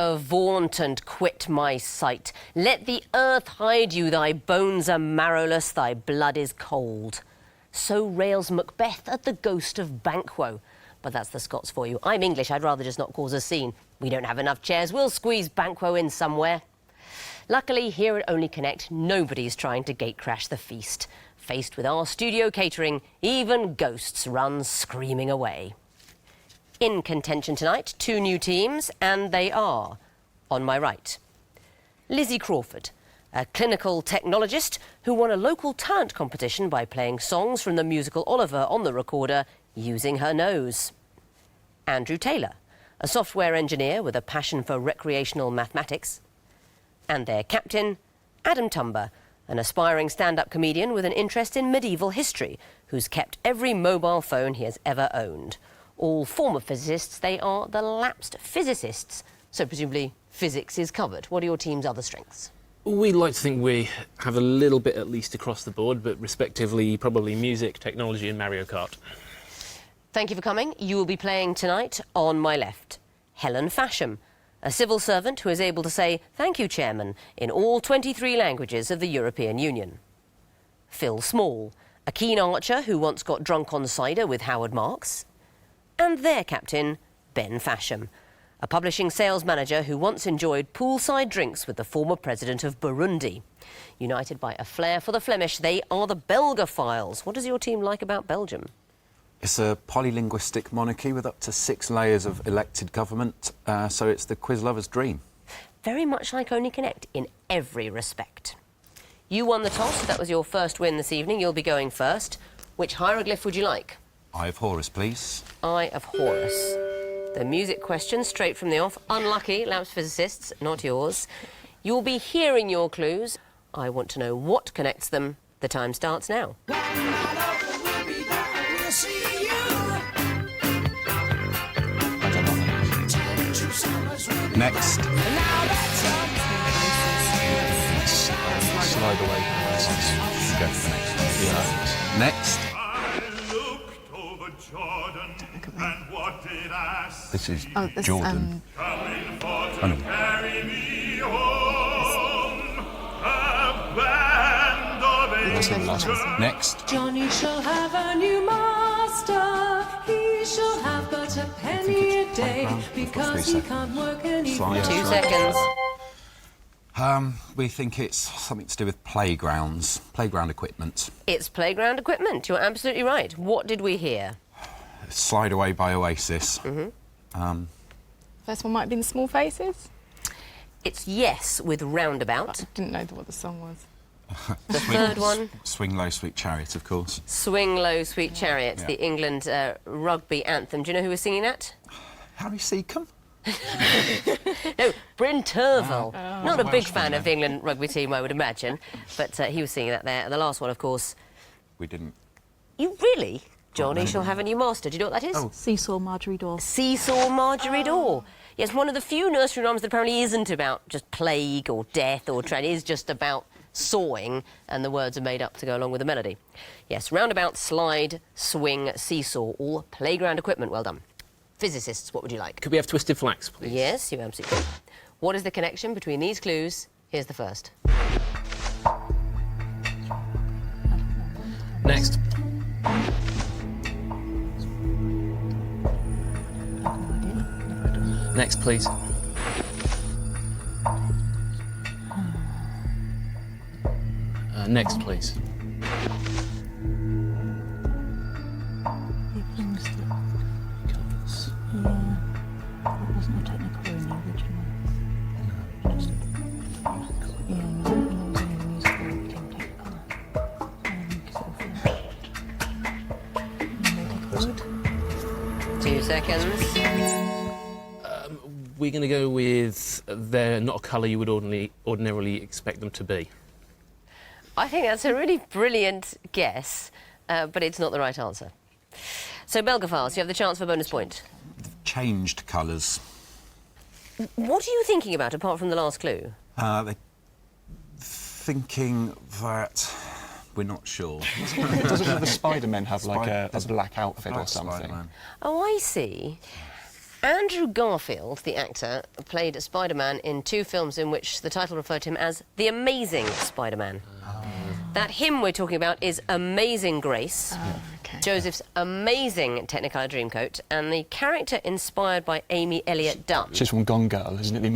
Avaunt and quit my sight. Let the earth hide you, thy bones are marrowless, thy blood is cold. So rails Macbeth at the ghost of Banquo. But that's the Scots for you. I'm English, I'd rather just not cause a scene. We don't have enough chairs, we'll squeeze Banquo in somewhere. Luckily, here at Only Connect, nobody's trying to gatecrash the feast. Faced with our studio catering, even ghosts run screaming away. In contention tonight, two new teams, and they are, on my right, Lizzie Crawford, a clinical technologist who won a local talent competition by playing songs from the musical Oliver on the recorder using her nose. Andrew Taylor, a software engineer with a passion for recreational mathematics. And their captain, Adam Tumber, an aspiring stand-up comedian with an interest in medieval history, who's kept every mobile phone he has ever owned. All former physicists, they are the Lapsed Physicists, so presumably physics is covered. What are your team's other strengths? We like to think we have a little bit at least across the board, but respectively probably music, technology and Mario Kart. Thank you for coming. You will be playing tonight on my left, Helen Fasham, a civil servant who is able to say "Thank you, Chairman" in all 23 languages of the European Union. Phil Small, a keen archer who once got drunk on cider with Howard Marks. And their captain, Ben Fasham, a publishing sales manager who once enjoyed poolside drinks with the former president of Burundi. United by a flair for the Flemish, they are the Belgophiles. What does your team like about Belgium? It's a polylinguistic monarchy with up to 6 layers of elected government, so it's the quiz lover's dream. Very much like Only Connect in every respect. You won the toss, that was your first win this evening. You'll be going first. Which hieroglyph would you like? Eye of Horus, please. Eye of Horus. The music question straight from the off. Unlucky, Lapsed Physicists, not yours. You'll be hearing your clues. I want to know what connects them. The time starts now. Next. Slide away. Go for the next. Yeah. Next. And what did I say? This is this, Jordan. Coming for to Oh, no. carry me home, a band of angels. Next. Johnny shall have a new master. He shall have but a penny a day because he can't work any Slide. 2 seconds. We think it's something to do with playgrounds, playground equipment. It's playground equipment. You're absolutely right. What did we hear? Slide Away by Oasis. First one might have been Small Faces. It's Yes with Roundabout. I didn't know what the song was. The third one, Swing Low, Sweet Chariot, of course. Swing Low, Sweet Chariot, Yeah. the England rugby anthem. Do you know who was singing that? Harry Seacombe? No, Bryn Terfel. Not a big Welsh fan one, of the England rugby team, I would imagine. But he was singing that there. And the last one, of course. We didn't. You really? Johnny shall have a new master. Do you know what that is? Oh. Seesaw Marjorie Daw. Seesaw Marjorie Daw. Yes, one of the few nursery rhymes that apparently isn't about just plague or death or tragedy. It is just about sawing, and the words are made up to go along with the melody. Yes, roundabout, slide, swing, seesaw, all playground equipment. Well done. Physicists, what would you like? Could we have Twisted Flax, please? Yes, you absolutely can. What is the connection between these clues? Here's the first. Next. Next, please. Next, please. Colours. It wasn't a technical in the original. No, just... Yeah, when I was in the musical, it became technical. So 2 seconds. We're going to go with they're not a colour you would ordinarily expect them to be. I think that's a really brilliant guess, but it's not the right answer. So, Belgophiles, you have the chance for a bonus point. Changed colours. What are you thinking about, apart from the last clue? They're thinking that we're not sure. Doesn't the Spider-Men have like a There's black outfit black or something? Spider-Man. Oh, I see. Andrew Garfield, the actor, played Spider-Man in 2 films in which the title referred to him as The Amazing Spider-Man. That hymn we're talking about is Amazing Grace, Okay. Joseph's amazing Technicolor Dreamcoat, and the character inspired by Amy Elliott Dunn. She's from Gone Girl, isn't it? The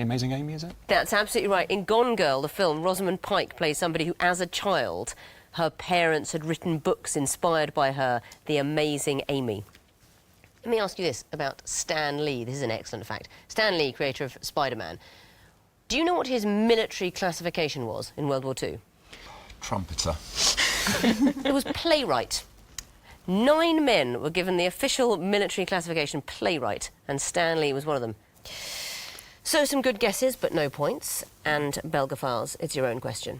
Amazing Amy, is it? That's absolutely right. In Gone Girl, the film, Rosamund Pike plays somebody who, as a child, her parents had written books inspired by her, The Amazing Amy. Let me ask you this about Stan Lee. This is an excellent fact. Stan Lee, creator of Spider-Man. Do you know what his military classification was in World War II? Trumpeter. It was playwright. 9 men were given the official military classification playwright, and Stan Lee was one of them. So some good guesses, but no points. And Belgophiles, it's your own question.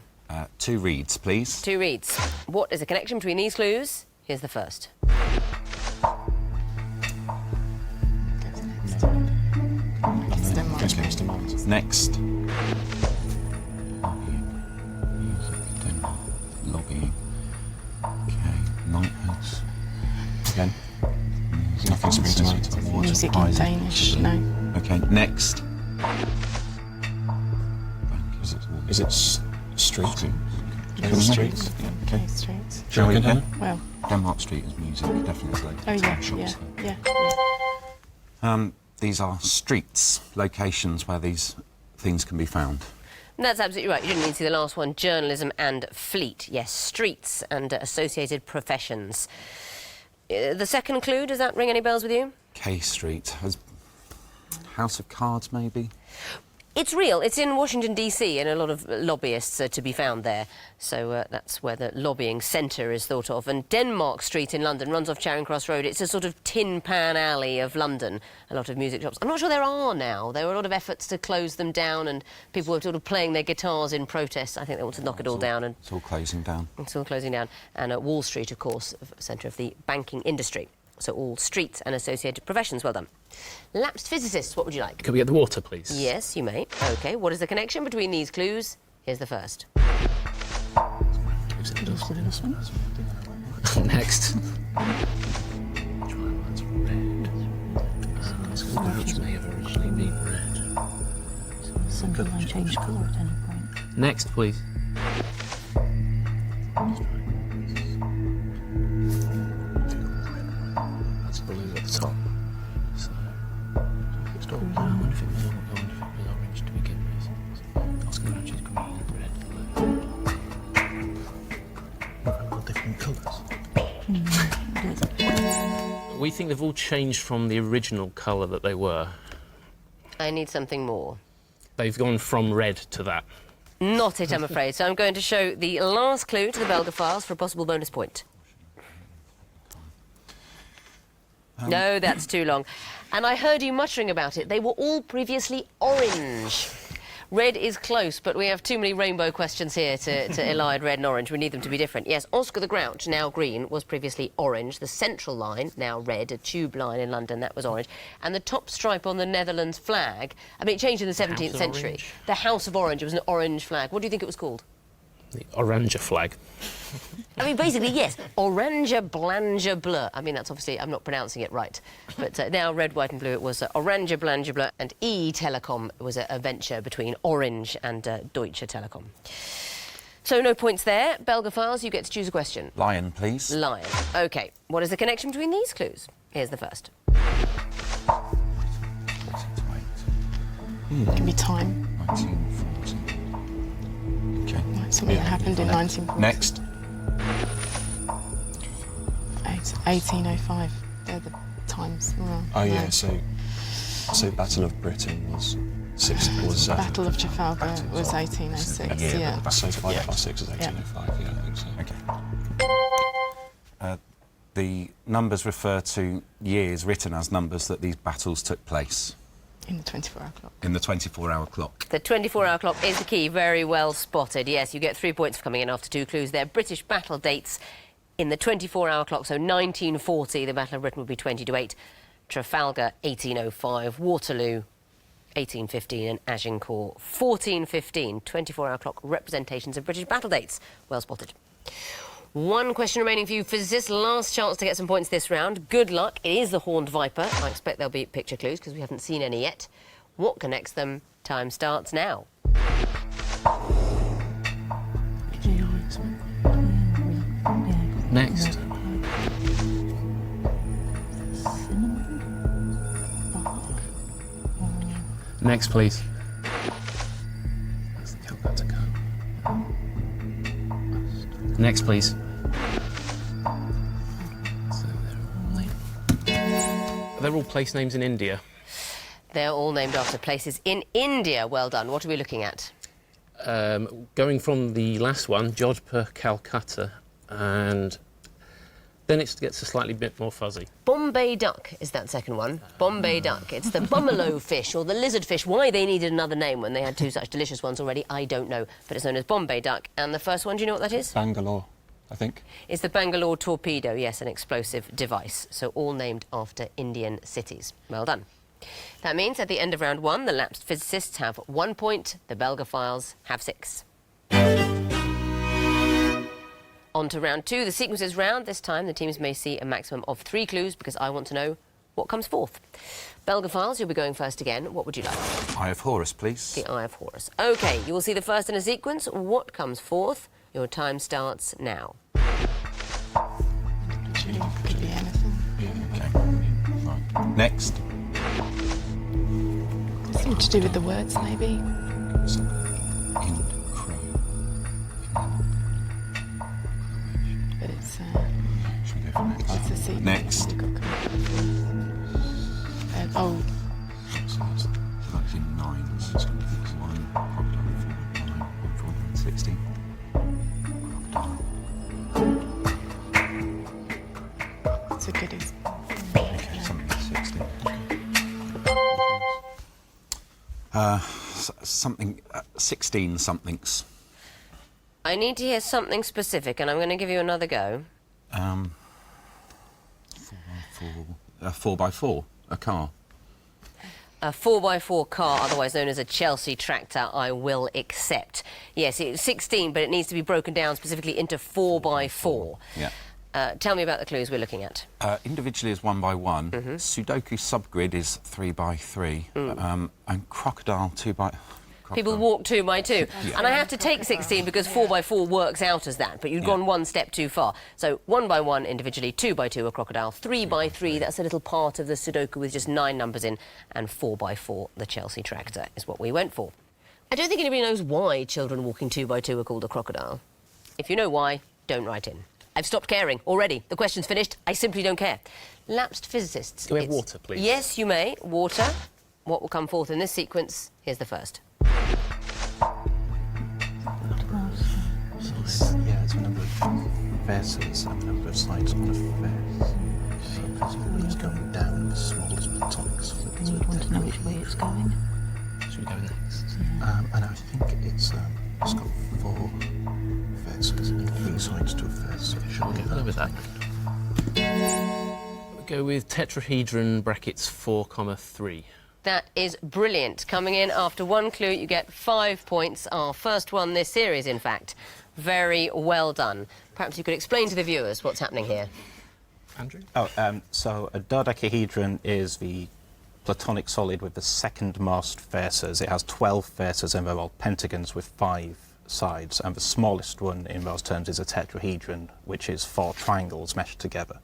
2 reads, please. 2 reads. What is the connection between these clues? Here's the first. It's Denmark. Guess Mr. Mars. Next. Lobbying. Okay. Knighthoods. Again. Nothing springs to mind. Awards, Music in prizes. Danish. No. Okay. Next. Is it street? Street. Streets? Okay, Okay. streets. Shall we go? Well, Denmark Street is music, definitely. oh yeah, Shops. yeah. These are streets, locations where these things can be found. That's absolutely right. You didn't need to see the last one. Journalism and fleet. Yes, streets and associated professions. The second clue, does that ring any bells with you? K Street. House of Cards, maybe? It's real. It's in Washington, D.C., and a lot of lobbyists are to be found there. So that's where the lobbying centre is thought of. And Denmark Street in London runs off Charing Cross Road. It's a sort of tin pan alley of London. A lot of music shops. I'm not sure there are now. There were a lot of efforts to close them down, and people were sort of playing their guitars in protest. I think they want to knock it all down. And It's all closing down. it's all closing down. And Wall Street, of course, centre of the banking industry. So all streets and associated professions. Well done. Lapsed Physicists, what would you like? Can we get the water, please? Yes, you may. OK, what is the connection between these clues? Here's the first. Next. Which may have originally been red. Sunderland changed colour at any point. Next, please. That's blue at the top. So, I wonder if it was orange to begin with. I was going to choose green, red, blue. All different colours. We think they've all changed from the original colour that they were. I need something more. They've gone from red to that. Not it, I'm afraid. So I'm going to show the last clue to the Belgophiles for a possible bonus point. No, that's too long. And I heard you muttering about it. They were all previously orange. Red is close, but we have too many rainbow questions here to elide red and orange. We need them to be different. Yes, Oscar the Grouch, now green, was previously orange. The central line, now red, a tube line in London, that was orange. And the top stripe on the Netherlands flag, I mean, it changed in the 17th century. Orange. The House of Orange, it was an orange flag. What do you think it was called? The Oranger flag. I mean, basically, yes, Oranger Blanger Bleu. I mean, that's obviously, I'm not pronouncing it right. But now red, white and blue, it was Oranger Blanger Bleu, and E-Telekom was a venture between Orange and Deutsche Telekom. So no points there. Belgophiles, you get to choose a question. Lion, please. Lion. OK, what is the connection between these clues? Here's the first. It can be time. 1940. Okay. Like something that happened in 1940. Next. 1805. They're the times. Well, Oh no. yeah, so Battle of Britain was Battle of Trafalgar was 1806. Yeah. So 5 Yeah. plus 6 is 1805. Yeah, I think so. Okay. The numbers refer to years written as numbers that these battles took place In the 24-hour clock. in the 24-hour clock. The 24-hour clock is the key. Very well spotted. Yes, you get 3 points for coming in after 2 clues there. British battle dates in the 24-hour clock. So 1940, the Battle of Britain would be 20-8. Trafalgar, 1805. Waterloo, 1815. And Agincourt, 1415. 24-hour clock representations of British battle dates. Well spotted. One question remaining for you, physicists. Last chance to get some points this round. Good luck. It is the horned viper. I expect there'll be picture clues because we haven't seen any yet. What connects them? Time starts now. Next. Next, please. That's the Calcutta Cup. Next, please. So they're all place names in India. They're all named after places in India. Well done. What are we looking at? Going from the last one, Jodhpur, Calcutta, and then it gets a slightly bit more fuzzy. Bombay duck is that second one. Bombay duck. It's the bumalo fish or the lizard fish. Why they needed another name when they had two such delicious ones already, I don't know. But it's known as Bombay duck. And the first one, do you know what that is? Bangalore, I think. It's the Bangalore torpedo. Yes, an explosive device. So all named after Indian cities. Well done. That means at the end of round one, the lapsed physicists have 1 point, the Belgophiles have 6. On to round two, the sequences round. This time the teams may see a maximum of 3 clues because I want to know what comes forth. Belgophiles, you'll be going first again. What would you like? Eye of Horus, please. The Eye of Horus. OK, you will see the first in a sequence. What comes forth? Your time starts now. Could be anything. Okay. Right. Next. Something to do with the words, maybe. So, in crow. But it's Should we go for next? it's a secret. Next. Oh, So that's in 9. So it's going to be 1, crocodile, 4, 9, 1, 4, 9, 16. Crocodile. it's a goodies. Okay, something 16. Something, 16 somethings. I need to hear something specific, and I'm going to give you another go. 4x4, a car. A 4x4 car, otherwise known as a Chelsea tractor, I will accept. Yes, it's 16, but it needs to be broken down specifically into 4x4. Yeah. Tell me about the clues we're looking at. Individually is 1x1. Sudoku subgrid is 3x3. And crocodile 2x... People walk 2x2. And I have to take 16 because 4x4 works out as that, but you've gone one step too far. So 1x1 individually, 2x2 a crocodile, 3x3, that's a little part of the Sudoku with just 9 numbers in, and 4x4 the Chelsea tractor is what we went for. I don't think anybody knows why children walking 2x2 are called a crocodile. If you know why, don't write in. I've stopped caring already. The question's finished. I simply don't care. Lapsed physicists. Can we have water, please? Yes, you may. Water. What will come forth in this sequence? Here's the first. Yeah, it's a number of verses and a number of sides on a verse. So presumably it's going down the smallest platonic solid. You want to know which way it's going? Should we go next? And I think it's got 4 verses and 3 sides to a verse. So it should be I'll go with that. We'll go with tetrahedron brackets 4, 3. That is brilliant. Coming in after 1 clue, you get 5 points. Our first one this series, in fact. Very well done. Perhaps you could explain to the viewers what's happening here. Andrew? So a dodecahedron is the platonic solid with the second most verses. It has 12 verses and they're all pentagons with 5 sides. And the smallest one in those terms is a tetrahedron, which is 4 triangles meshed together.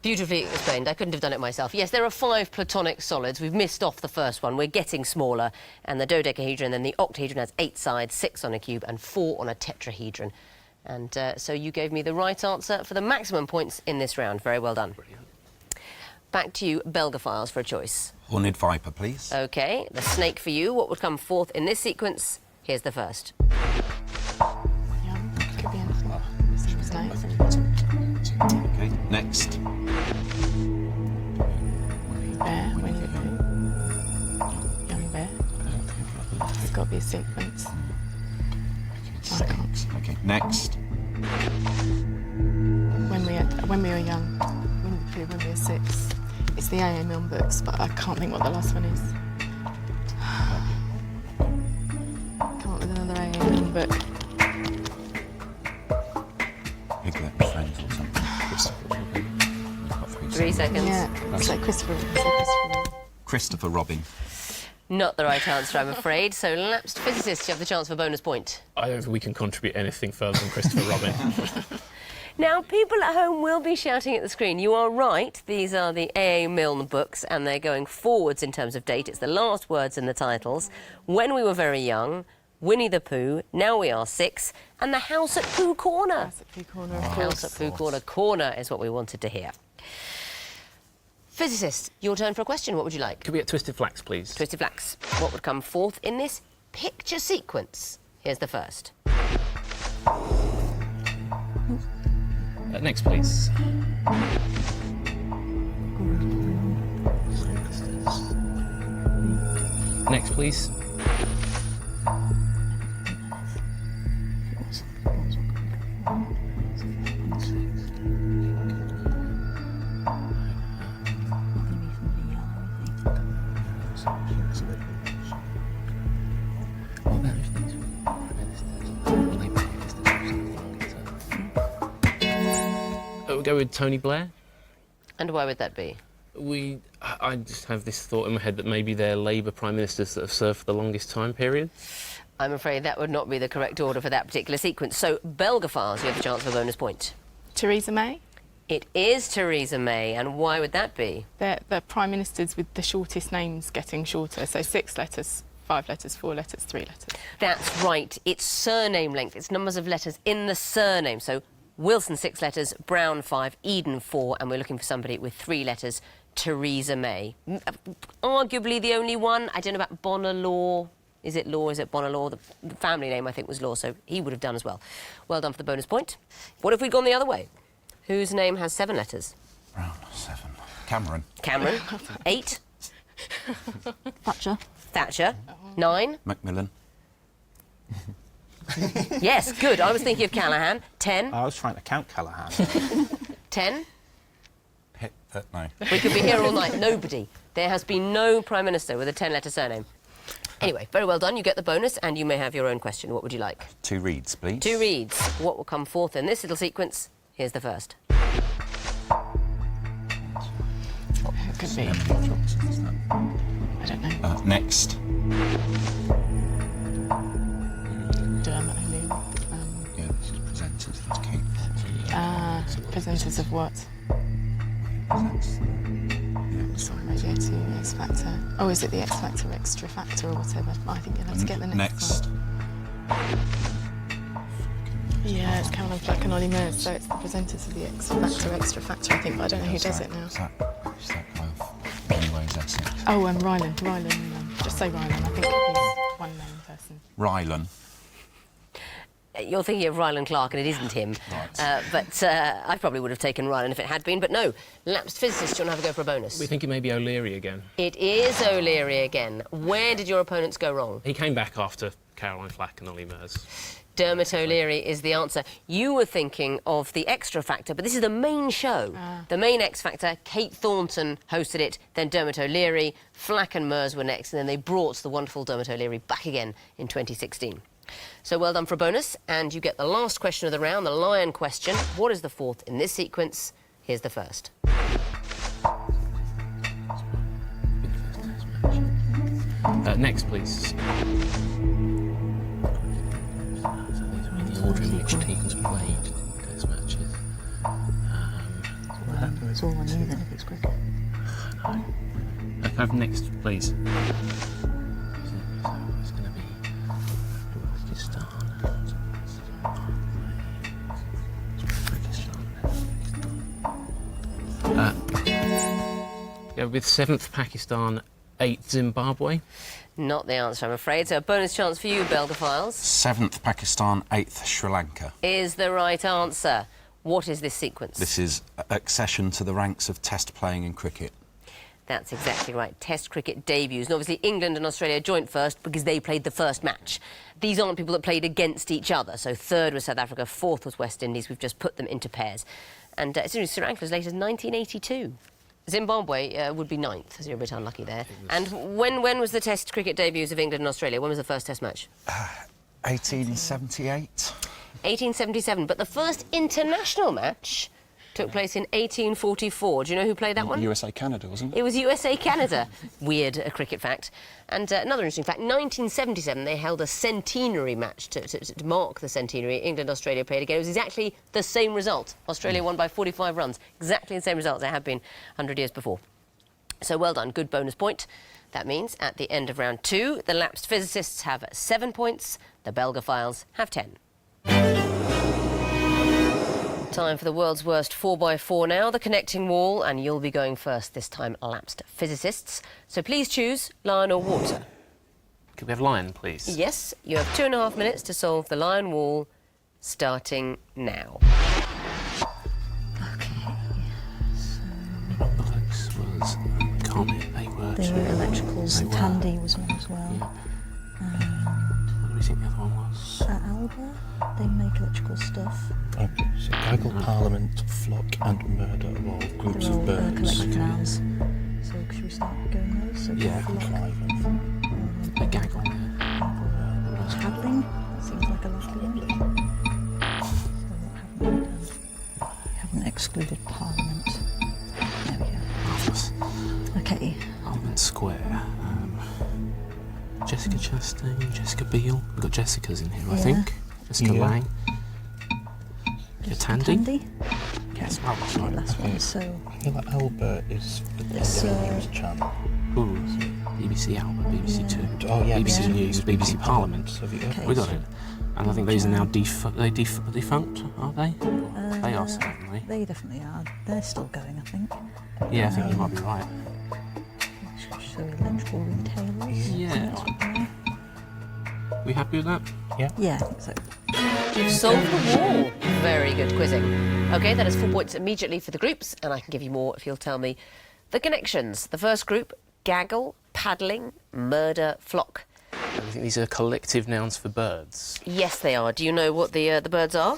Beautifully explained. I couldn't have done it myself. Yes, there are 5 platonic solids. We've missed off the first one. We're getting smaller. And the dodecahedron, then the octahedron has 8 sides, 6 on a cube and 4 on a tetrahedron. And so you gave me the right answer for the maximum points in this round. Very well done. Brilliant. Back to you, Belgophiles, for a choice. Horned viper, please. OK, the snake for you. What would come forth in this sequence? Here's the first. Yeah, could be anything. Seems I nice. think that's it. Okay, next. Bear, Winnie the Pooh. Young bear. It's got to be a sequence. I can't. Okay, next. When we were young, Winnie the Pooh, when we were 6. It's the A.A. Milne books, but I can't think what the last one is. Come up with another A.A. Milne book. Piglet. 3 seconds. Yeah, it's like Christopher. Christopher Robin. Not the right answer, I'm afraid. So, Lapsed Physicists, you have the chance for a bonus point. I don't think we can contribute anything further than Christopher Robin. Now, people at home will be shouting at the screen. You are right. These are the A.A. Milne books, and they're going forwards in terms of date. It's the last words in the titles. When we were very young, Winnie the Pooh, Now We Are 6, and The House at Pooh Corner. House at Pooh Corner, of House at Pooh Corner. Corner is what we wanted to hear. Physicists, your turn for a question. What would you like? Could we get Twisted Flax, please? Twisted Flax. What would come forth in this picture sequence? Here's the first. Next, please. Next, please. We'll go with Tony Blair. And why would that be? I just have this thought in my head that maybe they're Labour Prime Ministers that have served for the longest time period. I'm afraid that would not be the correct order for that particular sequence. So, Belgophiles, you have the chance for a bonus point. Theresa May. It is Theresa May, and why would that be? They're Prime Ministers with the shortest names getting shorter. So 6 letters, 5 letters, 4 letters, 3 letters. That's right. It's surname length. It's numbers of letters in the surname. So, Wilson 6 letters, Brown 5, Eden 4, and we're looking for somebody with 3 letters, Theresa May. Arguably the only one. I don't know about Bonner Law. Is it Law? Is it Bonner Law? The family name, I think, was Law, so he would have done as well. Well done for the bonus point. What if we'd gone the other way? Whose name has 7 letters? Brown, 7. Cameron. Cameron. 8. Thatcher. Thatcher. 9. Macmillan. Yes, good. I was thinking of Callaghan. 10. I was trying to count Callaghan. 10. No. We could be here all night. Nobody. There has been no Prime Minister with a 10-letter surname. Anyway, very well done. You get the bonus, and you may have your own question. What would you like? 2 reads, please. 2 reads. What will come forth in this little sequence? Here's the first. It could be. I don't know. Next. Dermot O'Leary. Yeah, this is presenters. That's Kate. Presenters of what? Some Radio 2, X Factor. Oh, is it the X Factor, Extra Factor, or whatever? I think you'll have to get the next one. Yeah, it's Caroline Flack and Ollie Mers, so it's the presenters of the X Factor, Extra Factor, I think, but I don't know who does it now. Is that guy of Anyways, Essex? Oh, Rylan. Just say Rylan. I think he's one name person. Rylan. You're thinking of Rylan Clark, and it isn't him. Right. But I probably would have taken Rylan if it had been. But no, Lapsed Physicists, do you want to have a go for a bonus? We think it may be O'Leary again. It is O'Leary again. Where did your opponents go wrong? He came back after Caroline Flack and Ollie Mers. Dermot O'Leary is the answer. You were thinking of the Extra Factor, but this is the main show. The main X Factor. Kate Thornton hosted it, then Dermot O'Leary, Flack and Mers were next, and then they brought the wonderful Dermot O'Leary back again in 2016. So well done for a bonus, and you get the last question of the round, the lion question. What is the fourth in this sequence? Here's the first. Next, please. The order in which teams played those matches. It's all on you then if it's cricket. Can I have next, please? It's going to be Go with 7th Pakistan, 8th Zimbabwe. Not the answer, I'm afraid. So a bonus chance for you, Belgophiles. 7th Pakistan, 8th Sri Lanka. Is the right answer. What is this sequence? This is accession to the ranks of Test playing in cricket. That's exactly right. Test cricket debuts. And obviously England and Australia joined first because they played the first match. These aren't people that played against each other. So 3rd was South Africa, 4th was West Indies. We've just put them into pairs. And it's only Sri Lanka as late as 1982. Zimbabwe would be 9th, so you're a bit unlucky there. And when was the Test cricket debuts of England and Australia? When was the first Test match? 1878. 1877. But the first international match Took place in 1844. Do you know who played that one? USA Canada, wasn't it? It was USA-Canada. Weird cricket fact. And another interesting fact, 1977 they held a centenary match to mark the centenary. England-Australia played again. It was exactly the same result. Australia won by 45 runs. Exactly the same result as it had been 100 years before. So well done, good bonus point. That means at the end of round 2, the Lapsed Physicists have 7 points, the Belgophiles have 10. Time for the world's worst 4x4 now, the connecting wall, and you'll be going first this time, Lapsed Physicists. So please choose lion or water. Could we have lion, please? Yes, you have 2.5 minutes to solve the lion wall, starting now. Bullocks was Comet, they were electricals. Tandy was one as well. Yeah. What do we think the other one was? Alba, they make electrical stuff. Okay, so gaggle, parliament, flock and murder are all groups They're all of birds. collective nouns. So should we start going those? So Yeah, flock, a gaggle there. paddling, that seems like a likely one. So what haven't we done? We haven't excluded parliament. There we go. Okay. Parliament Square. Jessica Chastain, Jessica Biel. We've got Jessica's in here, I Yeah. think. Jessica Yeah. Lang. Tandy? Tandy? Yes, well, Okay, last one. So I feel like Albert is the It's, news channel. Ooh, BBC Albert, BBC Two. Oh yeah, BBC News, BBC Parliament. So have you Okay. We got it. And I think these are now defunct, are they? They are certainly. they definitely are. They're still going, I think. Yeah, I think you might be right. So electrical retailers. Yeah. We happy with that? Yeah, I think so. You've solved the wall. Very good quizzing. OK, that is 4 points immediately for the groups, and I can give you more if you'll tell me the connections. The first group, gaggle, paddling, murder, flock. I think these are collective nouns for birds. Yes, they are. Do you know what the birds are?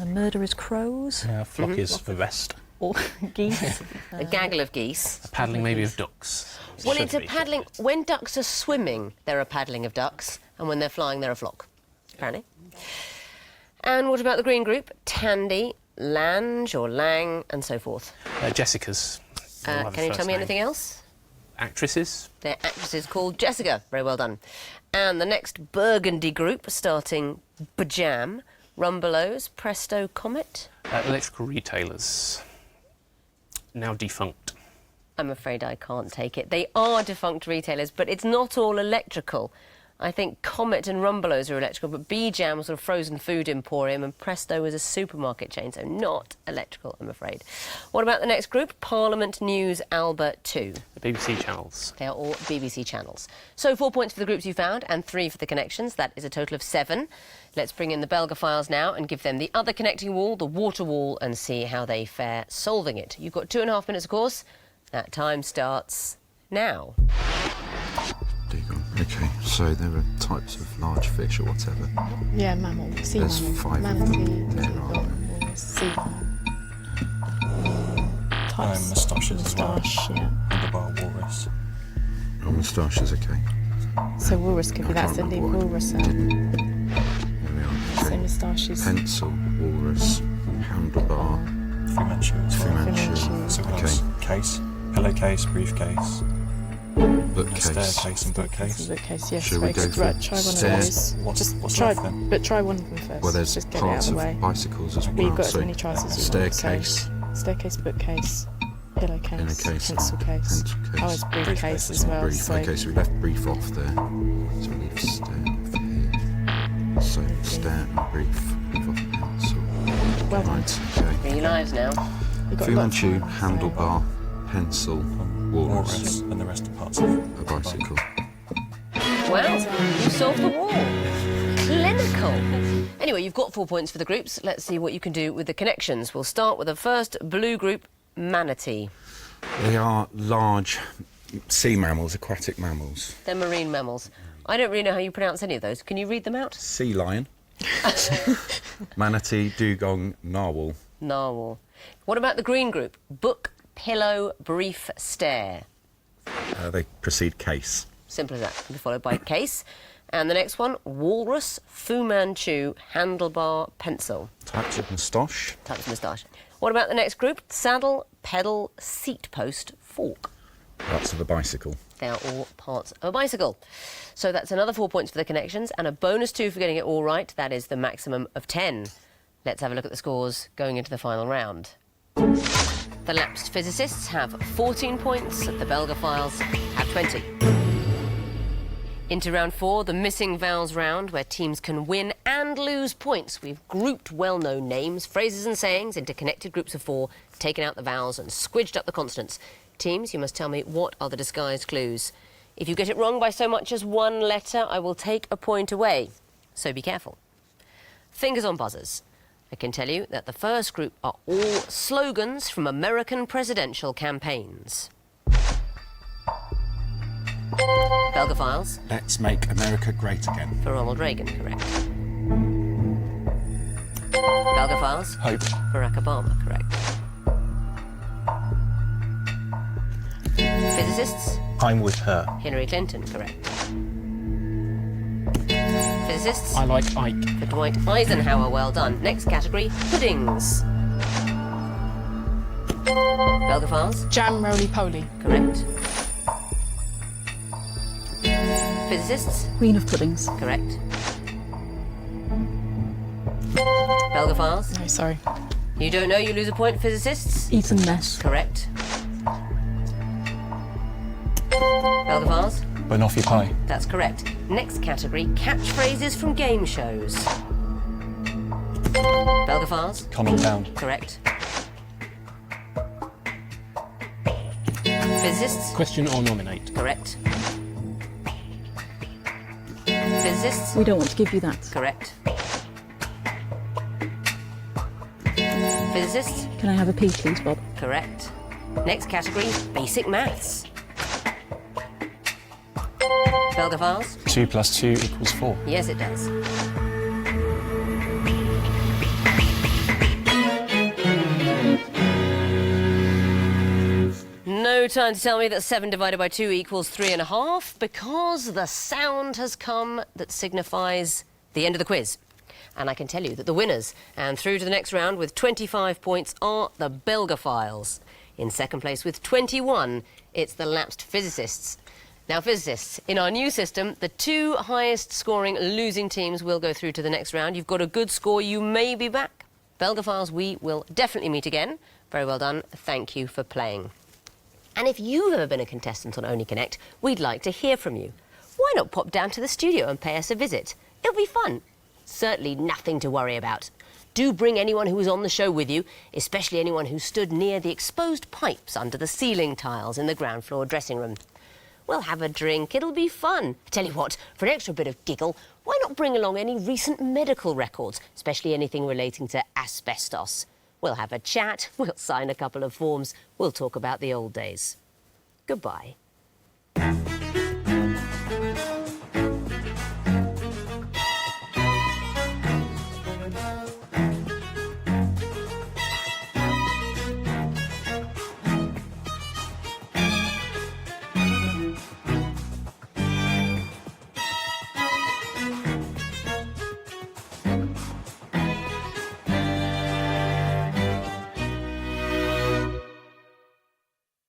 Murder is crows flock is for rest. or geese. A gaggle of geese. A paddling maybe of ducks. Well, Should it's a be. paddling. When ducks are swimming, they're a paddling of ducks, and when they're flying, they're a flock, apparently. And what about the green group? Tandy, Lange or Lang, and so forth. Jessica's. They'll have a Can you tell first me name. anything else? Actresses. Their actress is called Jessica. Very well done. And the next burgundy group, starting Bajam, Rumbelows, Presto, Comet. Electrical retailers. Now defunct. I'm afraid I can't take it. They are defunct retailers, but it's not all electrical. I think Comet and Rumbelows are electrical, but Bjam was a frozen food emporium and Presto is a supermarket chain, so not electrical, I'm afraid. What about the next group? Parliament, News, Albert 2. The BBC channels. They are all BBC channels. So 4 points for the groups you found and 3 for the connections. That is a total of 7. Let's bring in the Belgophiles now and give them the other connecting wall, the water wall, and see how they fare solving it. You've got 2.5 minutes, of course. That time starts now. Okay, so there are types of large fish or whatever. Yeah, mammal. Sea There's mammal. 5 of Manatee, them. There are. walrus, sea types. moustaches as well. Moustache, yeah. Handlebar walrus. Oh, moustaches, okay. So walrus could be, I that's the can't lead remember what I walrus. There we are. So Okay. moustaches. Pencil, walrus, handlebar, Fu Manchu as well. Fu Manchu. Manchu. So we've Okay. got case, pillowcase, briefcase, bookcase. staircase and bookcase. Bookcase, yes. Shall we very go good. for Right, try one stairs? of those. What's Just try, left then? but try one of them first. Well, there's just get it out parts of of the way. bicycles as well. But you've got as so many choices as you want. staircase, So, staircase, bookcase, pillowcase, pillowcase, pencil case. pencil Oh, it's case, briefcase as well. brief. So Okay, so we left brief off there. So we leave stair off here. So stair and brief. Leave off pencil. well done. Right, okay. 3 lives now. You've got Fu lots of Manchu, time, so- handlebar, pencil, walrus, Walrus and the rest of parts of a bicycle. Well, you solved the wall. Clinical. Anyway, you've got 4 points for the groups. Let's see what you can do with the connections. We'll start with the first blue group, manatee. They are large sea mammals, aquatic mammals. They're marine mammals. I don't really know how you pronounce any of those. Can you read them out? Sea lion, manatee, dugong, narwhal. Narwhal. What about the green group? Book, pillow, brief, stare. They precede case. Simple as that. Can be followed by case. And the next one, walrus, Fu Manchu, handlebar, pencil. Types of moustache. Types of moustache. What about the next group? Saddle, pedal, seat post, fork. Parts of a bicycle. They are all parts of a bicycle. So that's another 4 points for the connections and a bonus 2 for getting it all right. That is the maximum of 10. Let's have a look at the scores going into the final round. The Lapsed Physicists have 14 points, the Belgophiles have 20. Into round 4, the Missing Vowels round, where teams can win and lose points. We've grouped well-known names, phrases and sayings into connected groups of 4, taken out the vowels and squidged up the consonants. Teams, you must tell me what are the disguised clues. If you get it wrong by so much as one letter, I will take a point away. So be careful. Fingers on buzzers. I can tell you that the first group are all slogans from American presidential campaigns. Belgophiles. Let's make America great again. For Ronald Reagan, correct. Belgophiles. Hope. Barack Obama, correct. Physicists. I'm with her. Hillary Clinton, correct. Physicists. I like Ike. For Dwight Eisenhower, well done. Next category, puddings. Belgophiles. Jam, roly-poly. Correct. Physicists. Queen of puddings. Correct. Belgophiles. No, sorry. You don't know, you lose a point. Physicists. Eton mess. Correct. Belgophiles. Banoffee pie. That's correct. Next category, catchphrases from game shows. Belgophiles. Come on down. Correct. Physicists. Question or nominate. Correct. Physicists. We don't want to give you that. Correct. Physicists. Can I have a P, please, Bob? Correct. Next category, basic maths. Belgophiles. 2 + 2 = 4. Yes, it does. No time to tell me that 7 divided by 2 equals 3.5, because the sound has come that signifies the end of the quiz. And I can tell you that the winners and through to the next round with 25 points are the Belgophiles. In second place with 21, it's the Lapsed Physicists. Now, physicists, in our new system, the 2 highest scoring losing teams will go through to the next round. You've got a good score, you may be back. Belgophiles, we will definitely meet again. Very well done. Thank you for playing. And if you've ever been a contestant on Only Connect, we'd like to hear from you. Why not pop down to the studio and pay us a visit? It'll be fun. Certainly nothing to worry about. Do bring anyone who was on the show with you, especially anyone who stood near the exposed pipes under the ceiling tiles in the ground floor dressing room. We'll have a drink, it'll be fun. I tell you what, for an extra bit of giggle, why not bring along any recent medical records, especially anything relating to asbestos? We'll have a chat, we'll sign a couple of forms, we'll talk about the old days. Goodbye.